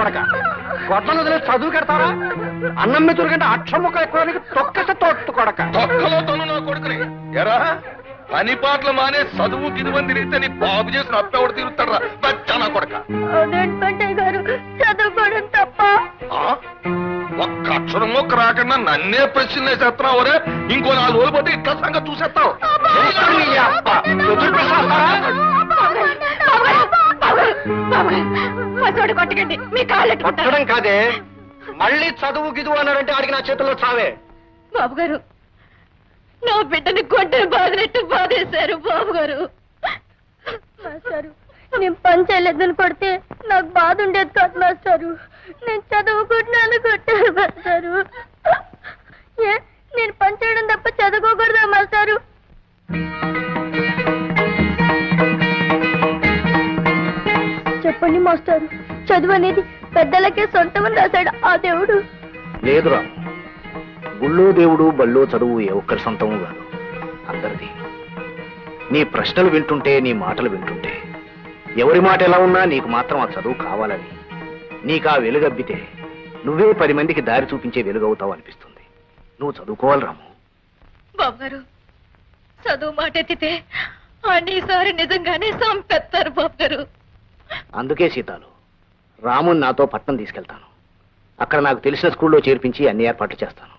కొడక గొడ్డలు వదిలే చదువు కడతారా? అన్నం మీద కంటే అక్షరం ముక్క ఎక్కువ తొక్కస తోట్టు కొడక. తొక్కలో తను నా కొడుకుని ఎరా పని పాటలు మానే చదువు గిదువని తిరిగితే నీ బాబు చేసిన అప్పెవడు తిరుగుతాడు రా నా కొడక. చదువుకోవడం తప్ప ఒక్క అక్షరం మొక్క రాకుండా నన్నే ప్రశ్నలు వేసేస్తున్నావు రే. ఇంకో 4 రోజులు పోతే ఇట్లా సంగతి చూసేస్తావు. కొట్టకండి మీ కాళ్ళు కొట్టడం కాదే, మళ్ళీ చదువు గిదువు అన్నారంటే ఆడికి నా చేతుల్లో చావే. బాబు గారు, నా బిడ్డని గొడ్డని బాధినట్టు బాధేశారు బాబు గారు. మాస్టారు, నేను పని చేయలేదని కొడితే నాకు బాధ ఉండేది కాదు మాస్టారు. నేను చదువుకుంటున్నాను కొట్టారు మాస్టారు. ఏ నేను పని చేయడం తప్ప చదువుకోకూడదా మాస్టారు? చెప్పండి మాస్టారు, చదువు అనేది పెద్దలకే సొంతమని రాశాడు ఆ దేవుడు. లేదురా, గుళ్ళో దేవుడు బళ్ళో చదువు ఏ ఒక్కరి సొంతము కాదు, అందరిది. నీ ప్రశ్నలు వింటుంటే, నీ మాటలు వింటుంటే ఎవరి మాట ఎలా ఉన్నా నీకు మాత్రం ఆ చదువు కావాలని, నీకు ఆ వెలుగబ్బితే నువ్వే 10 మందికి దారి చూపించే వెలుగవుతావు అనిపిస్తుంది. నువ్వు చదువుకోవాలి రాము. బాబు గారు, చదువు మాట ఎత్తితే అన్నిసారి నిజంగానే సంపెత్తారు బాబు గారు. అందుకే సీతాలు, రాముని నాతో పట్నం తీసుకెళ్తాను. అక్కడ నాకు తెలిసిన స్కూల్లో చేర్పించి అన్ని ఏర్పాట్లు చేస్తాను.